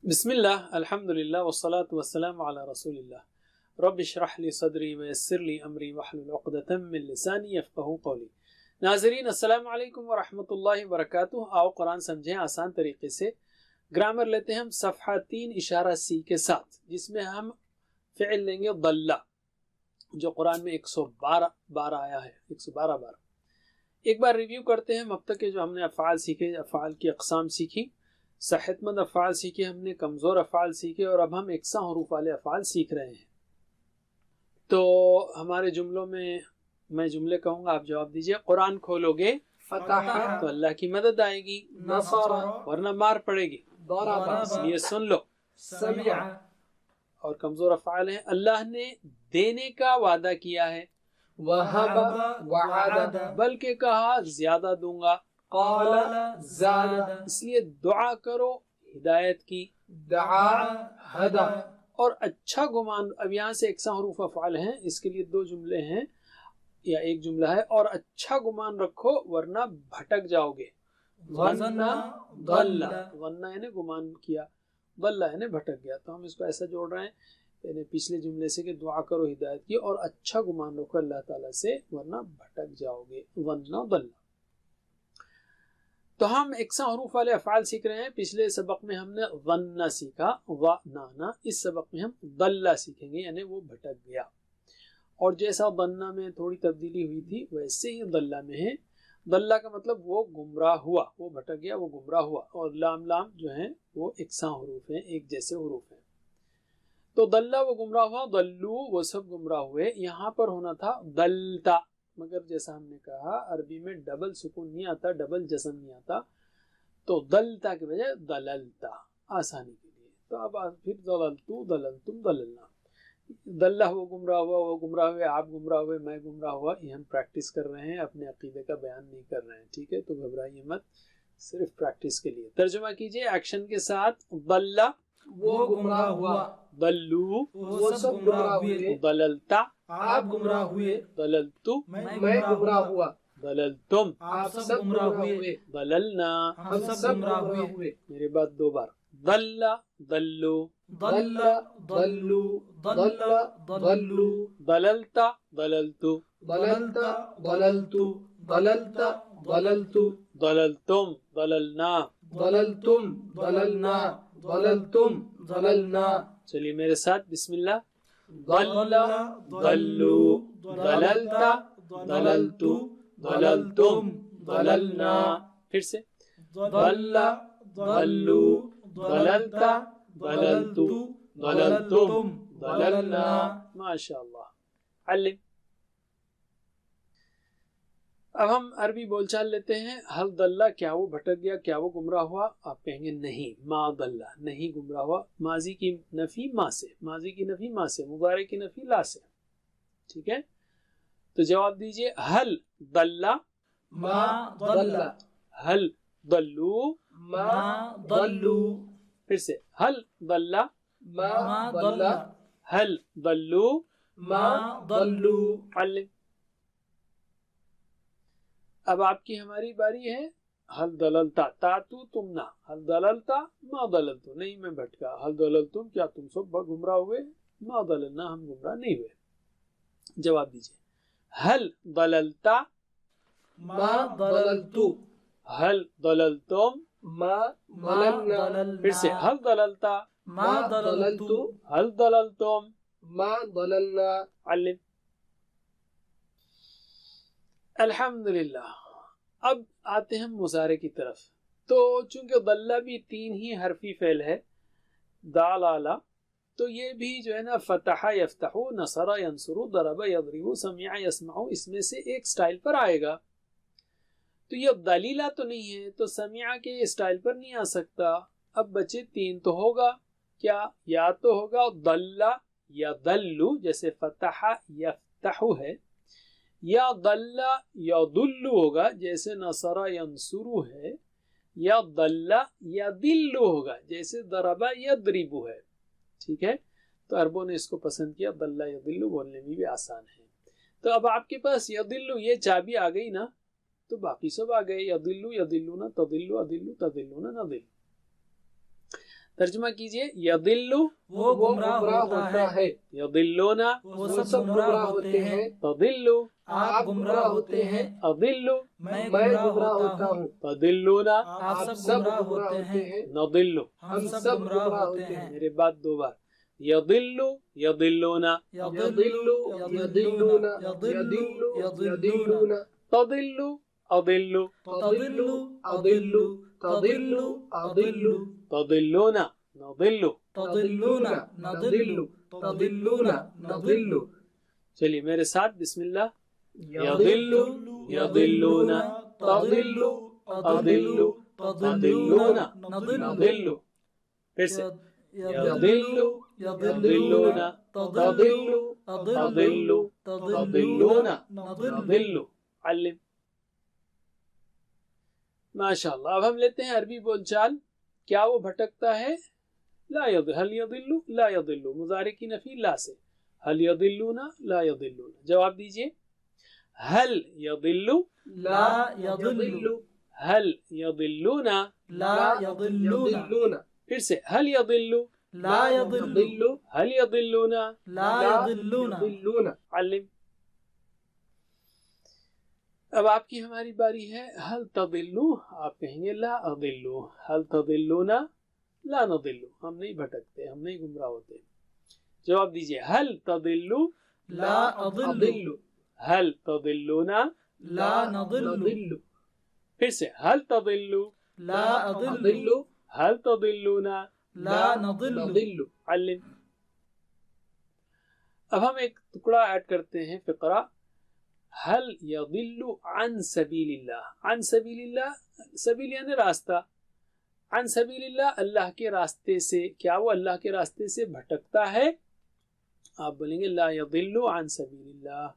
بسم اللہ الحمد للہ والصلاة والسلام علی رسول اللہ رب اشرح لی صدری ویسر لی امری واحلل عقدۃ من لسانی یفقہوا قولی۔ ناظرین السلام علیکم ورحمۃ اللہ وبرکاتہ۔ آؤ قرآن سمجھیں آسان طریقے سے۔ گرامر لیتے ہیں ہم صفحہ 3 اشارہ سی کے ساتھ، جس میں ہم فعل لیں گے ضل، جو قرآن میں 112 بار آیا ہے، 112 بار۔ ایک بار ریویو کرتے ہیں اب تک کے جو ہم نے افعال سیکھے، افعال کی اقسام سیکھی، صحت مند افعال سیکھے ہم نے، کمزور افعال سیکھے، اور اب ہم یکساں حروف والے افعال سیکھ رہے ہیں۔ تو ہمارے جملوں میں جملے کہوں گا، آپ جواب دیجئے۔ قرآن کھولو گے فتح تو اللہ کی مدد آئے گی، نصر ورنہ مار پڑے گی، ضرب اس لیے سن لو۔ سمع اور کمزور افعال ہیں، اللہ نے دینے کا وعدہ کیا ہے، وهب وعد بلکہ کہا زیادہ دوں گا، قال زاد اس لیے دعا کرو ہدایت کی، دعا هدى اور اچھا گمان۔ اب یہاں سے یکساں حروف افعال ہیں، اس کے لیے 2 جملے ہیں یا ایک جملہ ہے۔ اور اچھا گمان رکھو ورنہ بھٹک جاؤ گے۔ ظن ضل، ضل ظن یعنی گمان کیا، ضل یعنی بھٹک گیا۔ تو ہم اس کو ایسا جوڑ رہے ہیں، یعنی پچھلے جملے سے کہ دعا کرو ہدایت کی اور اچھا گمان رکھو اللہ تعالیٰ سے ورنہ بھٹک جاؤ گے۔ ظن ضل۔ تو ہم یکساں حروف والے افعال سیکھ رہے ہیں۔ پچھلے سبق میں ہم نے ظن سیکھا، ظننا۔ اس سبق میں ہم ضل سیکھیں گے، یعنی وہ بھٹک گیا۔ اور جیسا ظن میں تھوڑی تبدیلی ہوئی تھی، ویسے ہی ضل میں ہے۔ ضل کا مطلب وہ گمراہ ہوا، وہ بھٹک گیا، وہ گمراہ ہوا۔ اور لام جو ہیں وہ یکساں حروف ہیں، ایک جیسے حروف ہیں۔ تو ضل وہ گمراہ ہوا، ضلو وہ سب گمراہ ہوئے۔ یہاں پر ہونا تھا ضلتا، مگر جیسا ہم نے کہا عربی میں ڈبل سکون نہیں آتا، ڈبل جزم نہیں آتا، تو ضلتا کے بجائے ضللتا، آسانی کے لیے۔ تو اب پھر ضللتو، ضللتم، ضللنا۔ ضلہ وہ گمراہ ہوا، وہ گمراہ ہوئے، آپ گمراہ ہوئے، میں گمراہ ہوا۔ یہ ہم پریکٹس کر رہے ہیں، اپنے عقیدے کا بیان نہیں کر رہے ہیں، ٹھیک ہے؟ تو گھبرائیے مت، صرف پریکٹس کے لیے۔ ترجمہ کیجئے ایکشن کے ساتھ۔ ضل وہ گمراہ ہوا، ضلو وہ سب گمراہ ہوئے، ضللتا آپ گمراہ ہوئے، ضللتو میں گمراہ ہوا، ضللتم آپ سب گمراہ ہوئے، ضللنا ہم سب گمراہ ہوئے۔ میرے بعد 2 بار۔ ضل ضلو ضل ضلوا ضل ضلوا ضللت ضللتو ضللت ضللت ضللت ضللت ضللتم ضللنا ضللتم ضللنا ضللتم ضللنا۔ چلیے میرے ساتھ، بسم اللہ۔ ضل ضلوا ضللت ضللت ضللتم ضللنا۔ پھر سے ضل ضلوا ضللت ضللت ضللتم ضللنا۔ ماشاء اللہ۔ علم۔ اب ہم عربی بول چال لیتے ہیں۔ حل ضل، کیا وہ بھٹک گیا، کیا وہ گمراہ ہوا؟ آپ کہیں گے نہیں، ما ضل، نہیں گمراہ ہوا۔ ماضی کی نفی ما سے، ماضی کی نفی ما سے، مضارع کی نفی لا سے، ٹھیک ہے؟ تو جواب دیجئے، حل ضل، ما ضل، حل ضلوا، ما ضلوا، پھر سے حل ضل، ما ضل، حل ضلوا، ما ضلوا۔ علم۔ اب آپ کی ہماری باری ہے۔ حل ضللتا، تاتو تمنا، حل ضللتا ما ضللتو، نہیں میں بھٹکا۔ حل ضللتم، کیا تم سب گمراہ ہوئے؟ ما ضللنا، ہم گمراہ نہیں ہوئے۔ جواب دیجئے، حل ضللتا، ما ضللت، حل ضللتم، ما ضللنا، پھر سے حل ضللتا، ما ضللت، حل ضللتم، ما ضللنا۔ علم۔ الحمدللہ۔ اب آتے ہیں مضارع کی طرف۔ تو چونکہ ضلع بھی 3 ہی حرفی فعل ہے، دال آلہ، تو یہ بھی جو ہے نا فتح یفتح، نصر ینصر، ضرب یضرب، سمع یسمع، اس میں سے ایک سٹائل پر آئے گا۔ تو یہ دلیلہ تو نہیں ہے، تو سمع کے سٹائل پر نہیں آ سکتا۔ اب بچے 3 تو ہوگا، کیا؟ یا تو ہوگا ضل یا ضلو، جیسے فتح یفتح ہے، یا ضل یا ضلو ہوگا، جیسے نصر ینصر ہے، یا ضل یا ضل ہوگا، جیسے ضرب یضرب ہے، ٹھیک ہے؟ تو عربوں نے اس کو پسند کیا، ضل یضل بولنے میں بھی آسان ہے۔ تو اب آپ کے پاس یضل یہ چابی آ گئی نا، تو باقی سب آ گئے، یضل یضلون، تضل اضل تضلون نضل۔ ترجمہ کیجئے یضلو وہ گمراہ ہوتا ہے، یضلونا وہ سب گمراہ ہوتے ہیں، تضلو آپ گمراہ ہوتے ہیں، اضلو میں گمراہ ہوتا ہوں، تضلونا آپ سب گمراہ ہوتے ہیں، نضلو ہم سب گمراہ ہوتے ہیں۔ میرے بعد دو بار یضلو یضلونا یضلو یضلون یضلو یضلون تضلو اضلو تضلو اضلو تضلو اضلو تضلونا نضلو تضلون نضل تضلون نضل۔ چلیے میرے ساتھ بسم اللہ یضلو یضلون تضلو اضلو تضلون نضلو، پھر سے یضلو یضلون تضلو اضلو تضلون نضلو۔ علم ماشاء اللہ۔ اب ہم لیتے ہیں عربی بول چال، کیا وہ بھٹکتا ہے؟ لا یضل، هل یضل لا یضل، مضارع کی نفی لا سے، هل یضلون لا یضلون۔ جواب دیجئے هل یضل لا یضل هل یضلون، لا یضلون پھر سے هل یضل لا یضل هل یضلون لا یضلون۔ علم۔ اب آپ کی ہماری باری ہے، هل تضلو، آپ کہیں گے لا اضلو، هل تضلون لا نضلو، ہم نہیں بھٹکتے، ہم نہیں گمراہ ہوتے۔ جواب دیجئے هل تضلو لا اضل هل تضلون لا نضل پھر سے هل تضلو لا اضل هل تضلون لا نضل۔ علم۔ اب ہم ایک ٹکڑا ایڈ کرتے ہیں فقرہ، هل يضل عن سبیل اللہ۔ عن سبیل اللہ، سبیل یعنی راستہ، عن سبیل اللہ اللہ کے راستے سے، کیا وہ اللہ کے راستے سے بھٹکتا ہے؟ آپ بولیں گے لا يضل عن سبیل اللہ۔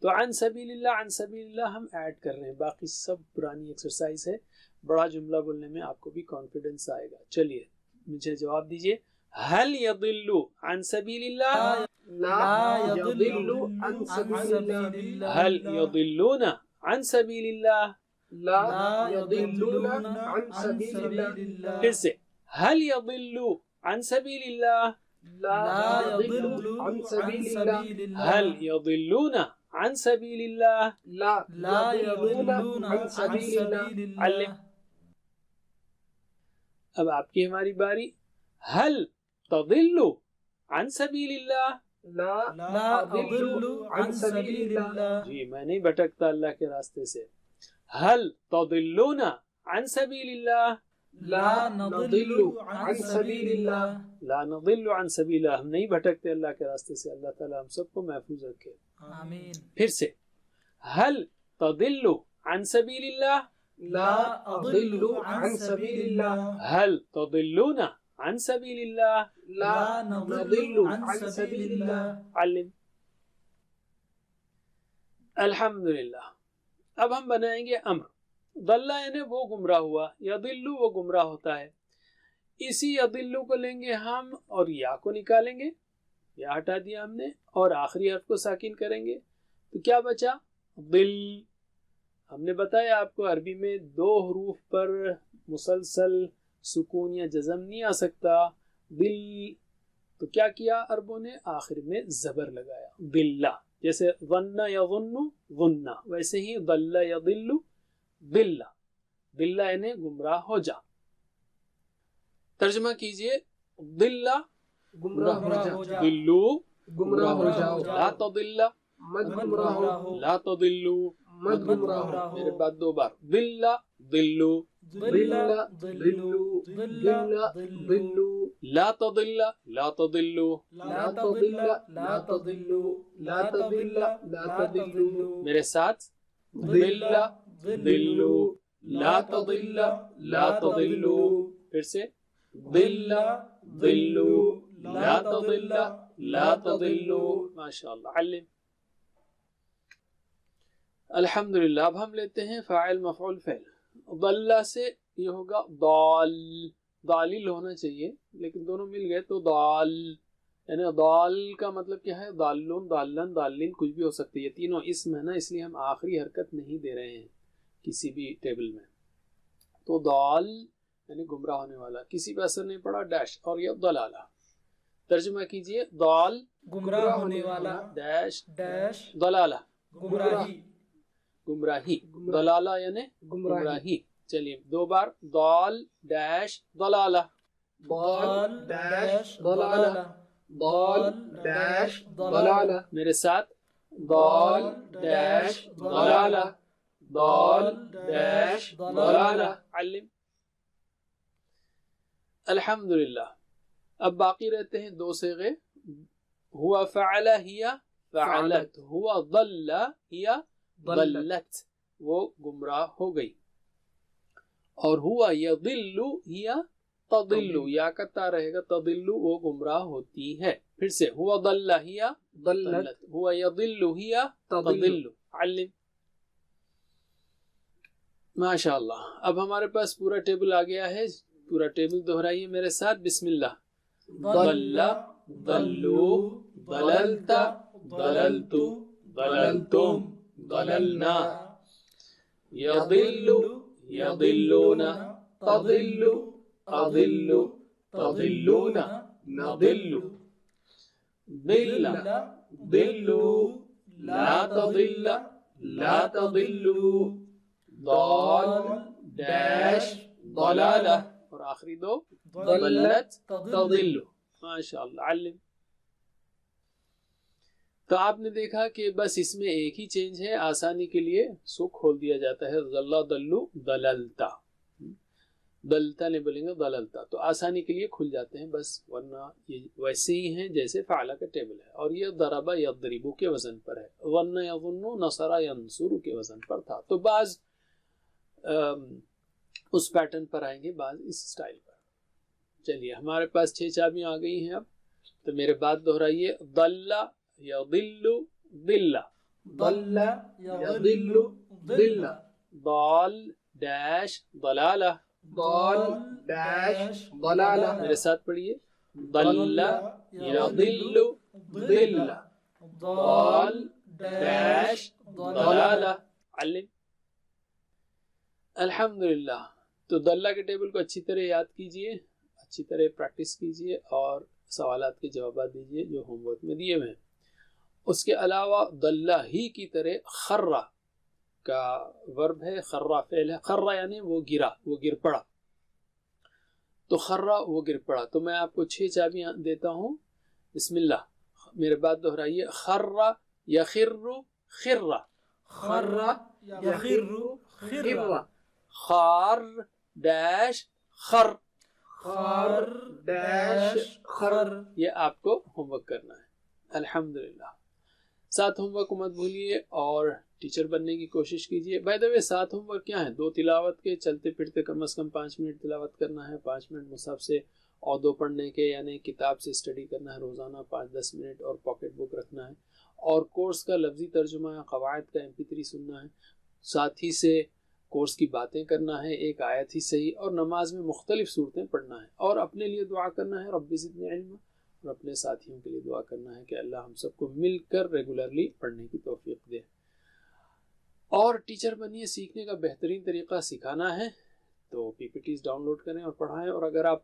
تو عن سبیل اللہ، عن سبیل اللہ ہم ایڈ کر رہے ہیں، باقی سب پرانی ایکسرسائز ہے، بڑا جملہ بولنے میں آپ کو بھی کانفیڈنس آئے گا۔ چلیے مجھے جواب دیجئے، هل يضل عن سبیل اللہ، لا يضل عن سبيل الله هل يضلون عن سبیل اللہ، لا يضلون عن سبيل الله پھر سے هل يضل عن سبیل اللہ، لا يضل عن سبيل الله هل يضلون عن سبیل اللہ۔ لا يضلون عن سبيل الله علم۔ اب آپ کی ہماری باری، هل تضل عن سبیل اللہ، لا أضل عن سبيل الله جی میں نہیں بھٹکتا اللہ کے راستے سے۔ هل تضلون عن سبیل اللہ، لا نضل عن سبيل الله لا نضل عن سبیل اللہ، ہم نہیں بھٹکتے اللہ کے راستے سے۔ اللہ تعالی ہم سب کو محفوظ رکھے۔ آمین۔ پھر سے هل تضل عن سبیل اللہ، لا أضل عن سبيل الله هل تضلون عن سبیل اللہ۔ لا نضل عن سبيل الله علم۔ الحمدللہ۔ اب ہم بنائیں گے امر، ضل یعنی وہ گمراہ ہوا، یضل وہ گمراہ ہوتا ہے، اسی یضل کو لیں گے ہم اور یا کو نکالیں گے، یا ہٹا دیا ہم نے، اور آخری حرف کو ساکن کریں گے، تو کیا بچا؟ ضل۔ ہم نے بتایا آپ کو عربی میں دو حروف پر مسلسل سکون یا جزم نہیں آ سکتا، دل، تو کیا کیا عربوں نے؟ آخر میں زبر لگایا، دلہ، جیسے ظن یظن ظن، ویسے ہی ضل یضل دلہ، دلہ یعنی گمراہ ہو جا۔ ترجمہ کیجئے، دلہ گمراہ ہو جا، دلو گمراہ ہو جاؤ، لا تضل مت گمراہ ہو، لا تضلو، مت گمراہ ہو، میرے بعد دو بار، دلہ دلو ضل ضلوا ضل ضلوا لا تضل لا تضلو، لا تضل لا تضلوا لا تضل لا تضلوا میرے ساتھ، ضل ضلو لا تضل لا تضلو، پھر سے ضل ضلو لا تضل لا تضلو۔ ماشاءاللہ۔ علم۔ الحمدللہ۔ اب ہم لیتے ہیں فاعل مفعول فعل۔ ضل سے یہ ہوگا ضال، ضالل ہونا چاہیے لیکن دونوں مل گئے تو ضال، یعنی ضال کا مطلب کیا ہے؟ ضالون، ضالن، ضالین، کچھ بھی ہو سکتی ہے، یہ تینوں اسم ہے نا، اس لیے ہم آخری حرکت نہیں دے رہے ہیں کسی بھی ٹیبل میں۔ تو ضال یعنی گمراہ ہونے والا، کسی پہ اثر نہیں پڑا ڈیش، اور یہ ضلالہ. ترجمہ کیجئے، ضال گمراہ ہونے والا، ڈیش ڈیش ضلالہ گمراہی، گمراہی، ضلالہ یعنی گمراہی. چلیے 2 بار، ضال ڈیش ضلالہ. ضال ڈیش ضلالہ، ضال ڈیش ضلالہ، میرے ساتھ، ضال ڈیش ضلالہ، ضال ڈیش ضلالہ. علم. الحمدللہ. اب باقی رہتے ہیں 2 صیغے، ہوا فعل ہیا فعلت، ہوا ضل ہیا ضلت، وہ گمراہ ہو گئی. اور ہوا یضل ہیا تضل، یا کا تا رہے گا، تضل وہ گمراہ ہوتی ہے. پھر سے، ہوا ضل ہیا ضلت، ہوا یضل ہیا تضل. علم. ماشاءاللہ. اب ہمارے پاس پورا ٹیبل آ گیا ہے، پورا ٹیبل دہرائیے میرے ساتھ. بسم اللہ. ضل ضلوا ضللت ضللت ضللتم ضللنا. يضل يضلون تضل أضل تضلون نضل. ضل ضلوا لا تضل لا تضلوا. ضال ڈیش ضلالہ، اور آخری 2 ضلت تضل. ماشاءاللہ. علم. تو آپ نے دیکھا کہ بس اس میں ایک ہی چینج ہے، آسانی کے لیے سو کھول دیا جاتا ہے، ضل ضلو ضللتا، دلتا نہیں بولیں گے ضللتا، تو آسانی کے لیے کھل جاتے ہیں بس، ورنہ یہ ویسے ہی ہیں جیسے فعلہ کا ٹیبل ہے. اور یہ ضرب یضرب کے وزن پر ہے، ظن یظن نصر ینصر کے وزن پر تھا. تو بعض اس پیٹرن پر آئیں گے، بعض اس سٹائل پر. چلیے ہمارے پاس 6 چابیاں آ گئی ہیں. اب تو میرے بات دہرائیے، ضل یضل ضل، ضل یضل ضل، ضال ڈیش ضلالہ، ضال ڈیش ضلالہ، میرے ساتھ پڑھیے، ضل یضل ضل، ضال ڈیش ضلالہ. علم. الحمدللہ. تو ضلع کے ٹیبل کو اچھی طرح یاد کیجئے، اچھی طرح پریکٹس کیجئے، اور سوالات کے جوابات دیجئے جو ہوم ورک میں دیے ہوئے ہیں. اس کے علاوہ ضلع ہی کی طرح خرہ کا ورب ہے، خرہ فعل ہے، خرہ یعنی وہ گرا، وہ گر پڑا، تو خرہ وہ گر پڑا. تو میں آپ کو 6 چابیاں دیتا ہوں. بسم اللہ. میرے بات دہرائیے، خرہ یخر خرہ، خر یخر خرہ، خار ڈیش خر، خار ڈیش خر. یہ آپ کو ہوم ورک کرنا ہے. الحمدللہ. 7 ہوم ورک کو مت بھولیے اور ٹیچر بننے کی کوشش کیجیے. By the way 7 home work کیا ہیں؟ 2 تلاوت کے، چلتے پھرتے کم از کم 5 منٹ تلاوت کرنا ہے، 5 منٹ مصحف سے اور 2 پڑھنے کے، یعنی کتاب سے اسٹڈی کرنا ہے روزانہ 5-10 منٹ، اور پاکٹ بک رکھنا ہے، اور کورس کا لفظی ترجمہ، قواعد کا MP3 سننا ہے، ساتھ ہی سے کورس کی باتیں کرنا ہے، ایک آیت ہی صحیح، اور نماز میں مختلف صورتیں پڑھنا ہے، اور اپنے لیے دعا کرنا ہے رب زدنی علما، اور اپنے ساتھیوں کے لیے دعا کرنا ہے کہ اللہ ہم سب کو مل کر ریگولرلی پڑھنے کی توفیق دے. اور ٹیچر بنیے، سیکھنے کا بہترین طریقہ سکھانا ہے، تو PPTs ڈاؤن لوڈ کریں اور پڑھائیں. اور اگر آپ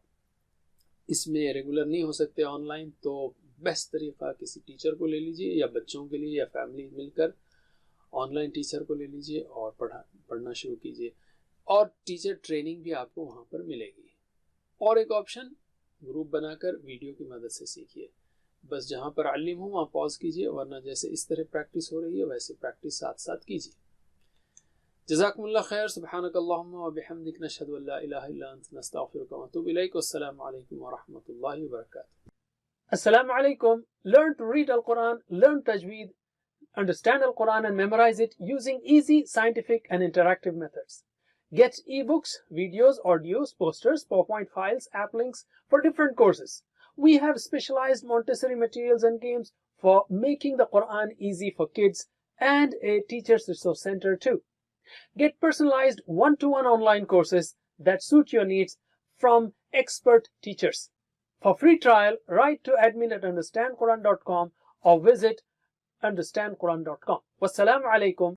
اس میں ریگولر نہیں ہو سکتے آن لائن، تو بیسٹ طریقہ کسی ٹیچر کو لے لیجئے، یا بچوں کے لیے یا فیملی مل کر آن لائن ٹیچر کو لے لیجئے اور پڑھنا شروع کیجئے. اور ٹیچر ٹریننگ بھی آپ کو وہاں پر ملے گی. اور ایک آپشن، گروپ بنا کر ویڈیو کی مدد سے سیکھیے. بس جہاں پر علم ہو وہاں پاز کیجئے، ورنہ جیسے اس طرح پریکٹس ہو رہی ہے ویسے پریکٹس ساتھ ساتھ کیجئے. جزاکم اللہ خیر. سبحانک اللہم و بحمدک، نشہد ان لا الہ الا انت، نستغفرک و نتوب الیک. والسلام علیکم ورحمۃ اللہ وبرکاتہ. Assalamu alaikum. Learn to read Al-Quran, learn tajweed, understand Al-Quran and memorize it using easy, scientific and interactive methods. Get ebooks, videos, audios, posters, PowerPoint files, app links for different courses. We have specialized Montessori materials and games for making the Quran easy for kids, and a teacher's resource center too. Get personalized one-to-one online courses that suit your needs from expert teachers. For free trial, write to admin@understandquran.com or visit understandquran.com. Wassalamu alaikum